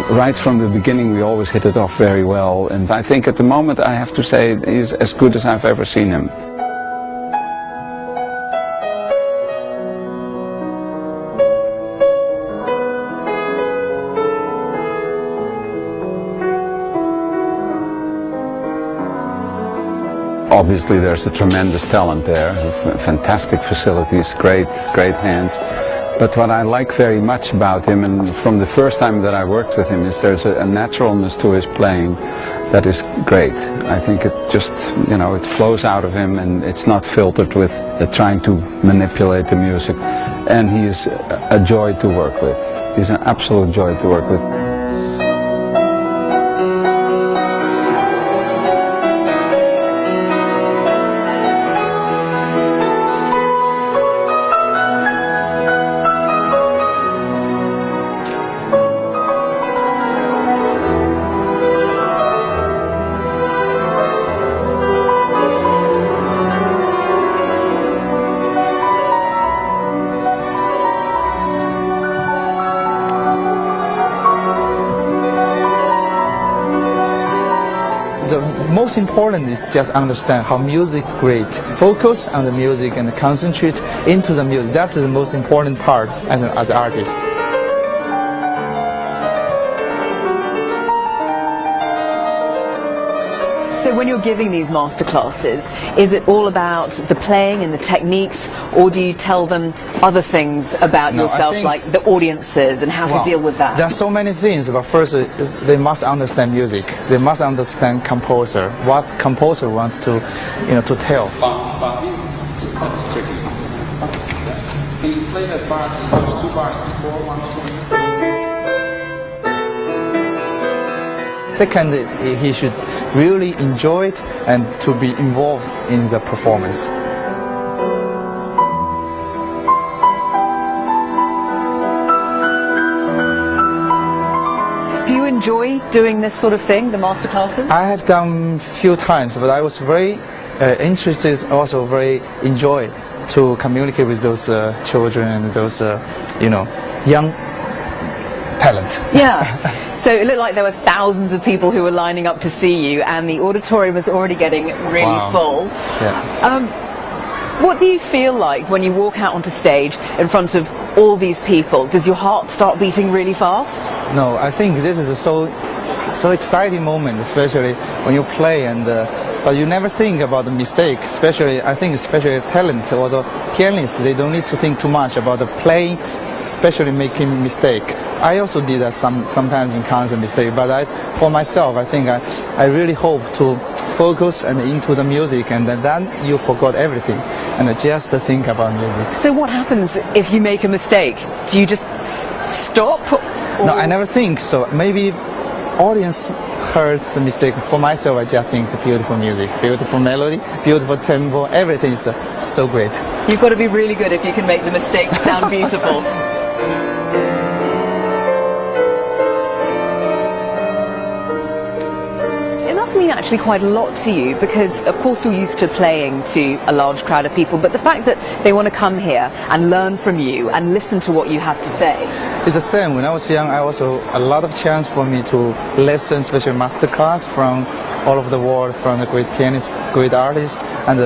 right from the beginning we always hit it off very well, and I think at the moment I have to say he's as good as I've ever seen him. Obviously there's a tremendous talent there, fantastic facilities, great hands. But what I like very much about him, and from the first time that I worked with him, is there's a naturalness to his playing that is great. I think it just, it flows out of him, and it's not filtered with trying to manipulate the music. And he is a joy to work with. He's an absolute joy to work with. The most important is just understand how music great. Focus on the music and concentrate into the music. That's the most important part as an artist. So when you're giving these master classes, is it all about the playing and the techniques, or do you tell them other things about yourself, like the audiences and how to deal with that? There are so many things, but first they must understand music. They must understand composer, what composer wants to, to tell. That's tricky. Can you play that bar, those two bars before, one or two? Second, he should really enjoy it and to be involved in the performance. Do you enjoy doing this sort of thing, the master classes? I have done few times, but I was very interested, also very enjoy to communicate with those children and those young talent. Yeah. So it looked like there were thousands of people who were lining up to see you, and the auditorium was already getting really full. Yeah. What do you feel like when you walk out onto stage in front of all these people? Does your heart start beating really fast? No, I think this is a so exciting moment, especially when you play, and but you never think about the mistake. Especially talent or the pianist, they don't need to think too much about the playing, especially making mistake. I also did that sometimes in concert mistake, but for myself, I think I really hope to focus and into the music, and then you forgot everything and just think about music. So what happens if you make a mistake? Do you just stop? No, I never think so. Maybe audience heard the mistake. For myself, I just think beautiful music, beautiful melody, beautiful tempo, everything is so great. You've got to be really good if you can make the mistake sound beautiful. Mean actually quite a lot to you, because of course you're used to playing to a large crowd of people, but the fact that they want to come here and learn from you and listen to what you have to say. It's the same. When I was young, I also a lot of chance for me to listen, especially masterclass from all over the world, from the great pianists, great artists, and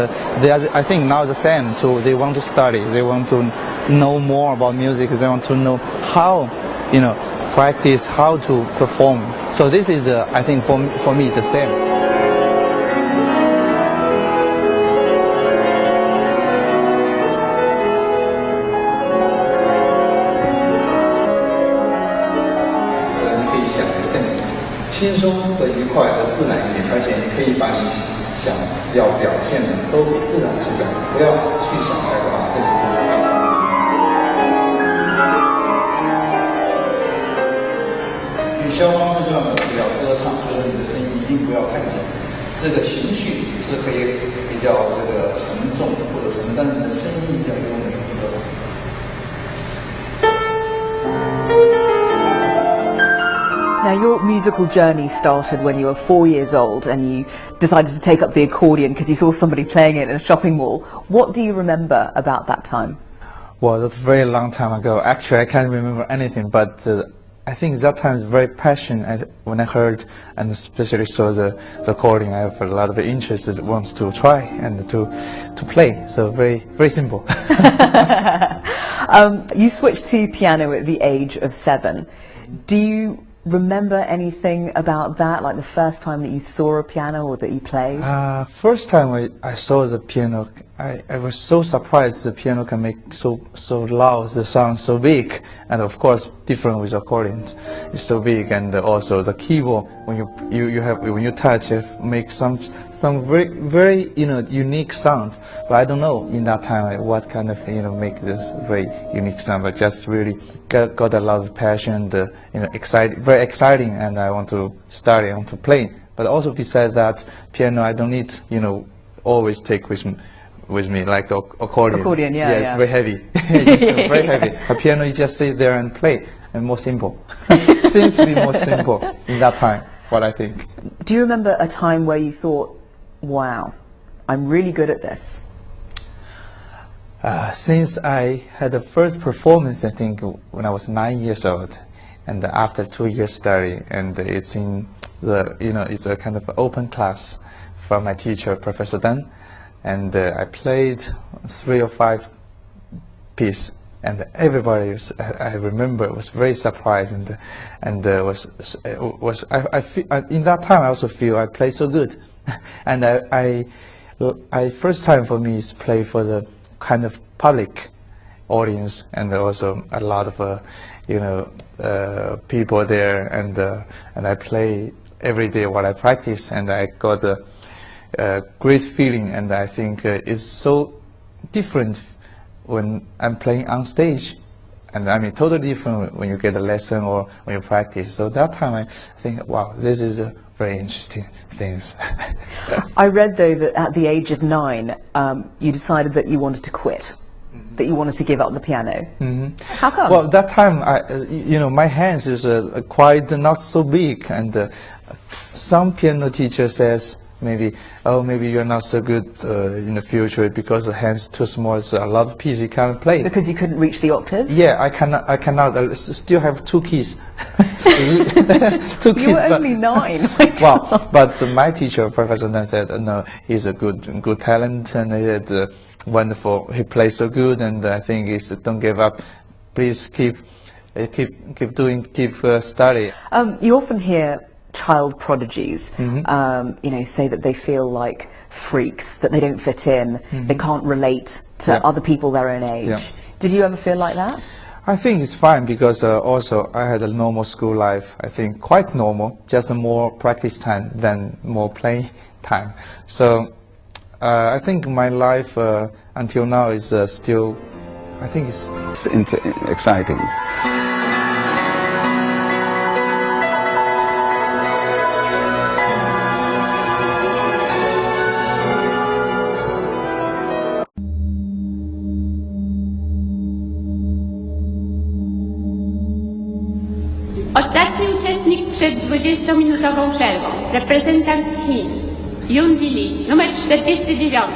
I think now the same too. They want to study, they want to know more about music, they want to know how, practice, how to perform. So this is, I think, for me, the same. So 你可以想得更轻松和愉快和自然一点，而且你可以把你想要表现的都给自然去表达，不要去想这个。肖邦最重要的是要歌唱，所以说你的声音一定不要太紧，这个情绪是可以比较沉重或者沉，但是你的声音一定要优美和歌唱。Now your musical journey started when you were 4 years old and you decided to take up the accordion because you saw somebody playing it in a shopping mall. What do you remember about that time? Well, that's a very long time ago. Actually, I can't remember anything, but I think that time is very passionate. When I heard and especially saw the recording, I have a lot of interest that wants to try and to play. So very simple. You switched to piano at the age of 7. Do you remember anything about that, like the first time that you saw a piano or that you played? First time I saw the piano, I was so surprised the piano can make so loud, the sound so big, and of course different with accordions. It's so big, and also the keyboard when you touch it makes some very unique sound. But I don't know in that time what kind of make this very unique sound. But just really got a lot of passion, very exciting, and I want to study, I want to play. But also besides that, piano I don't need always take with me like accordion. Accordion, yeah. It's very heavy. It's very heavy. A piano you just sit there and play, and more simple. Seems to be more simple in that time. What I think. Do you remember a time where you thought, wow, I'm really good at this? Since I had the first performance, I think when I was 9 years old, and after 2 years study, and it's in the it's a kind of open class from my teacher, Professor Dan, and I played 3 or 5 pieces, and everybody was, I remember, was very surprised, and I feel, in that time I also feel I played so good. And I first time for me is play for the kind of public audience, and also a lot of people there, and I play every day what I practice, and I got a great feeling, and I think it's so different when I'm playing on stage, and I mean totally different when you get a lesson or when you practice. So that time I think, wow, this is a very interesting things. I read though that at the age of 9 you decided that you wanted to quit, that you wanted to give up the piano. How come? Well, that time my hands is quite not so big, and some piano teacher says maybe you're not so good in the future because the hands too small, so a lot of keys you can't play. Because you couldn't reach the octave? Yeah, I cannot still have 2 keys. 2 keys. You were only 9. Well, but my teacher, Professor Dan, said, no, he's a good talent, and he had wonderful, he plays so good, and I think don't give up. Please keep study. You often hear child prodigies, say that they feel like freaks, that they don't fit in, they can't relate to other people their own age. Yeah. Did you ever feel like that? I think it's fine because also I had a normal school life. I think quite normal, just more practice time than more play time. So I think my life until now is still, I think it's exciting. Ostatni uczestnik przed 20-minutową przerwą, reprezentant Chin, Yundi, numer 49.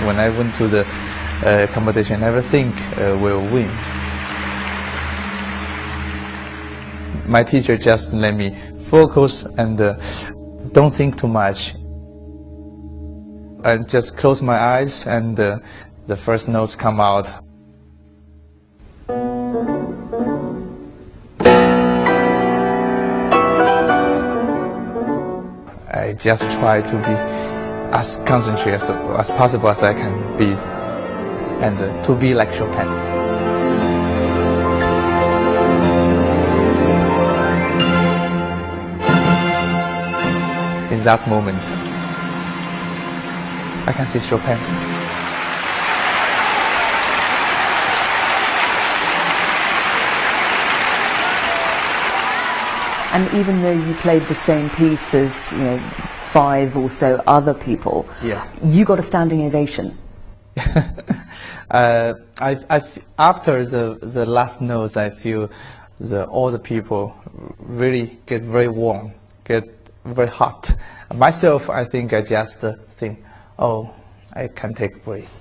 When I went to the competition, I never think we'll win. My teacher just let me focus and don't think too much. I just close my eyes, and the first notes come out. I just try to be as concentrated as possible as I can be, and to be like Chopin. In that moment, I can see Chopin. And even though you played the same piece as 5 or so other people, you got a standing ovation. After the last notes, I feel all the people really get very warm, get very hot. Myself, I think I just think, oh, I can take a breath.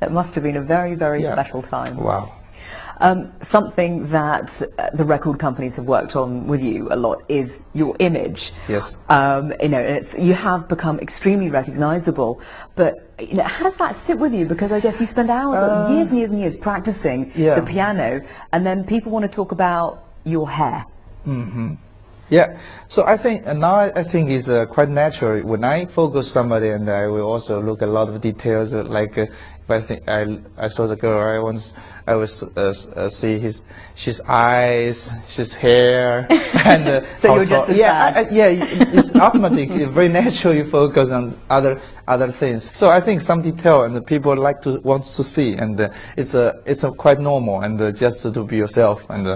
It must have been a very, very Yeah. special time. Wow. Something that the record companies have worked on with you a lot is your image. Yes. You know, you have become extremely recognizable, but you know, how does that sit with you? Because I guess you spend hours, years and years and years practicing Yeah. the piano, and then people want to talk about your hair. Yeah, so I think now I think it's quite natural when I focus somebody, and I will also look at a lot of details. Like if I think I saw the girl, I will see she's eyes, she's hair, and So how you're just tall- as yeah, bad. it's automatic, very natural. You focus on other things. So I think some detail and the people want to see, and it's quite normal, and just to be yourself and.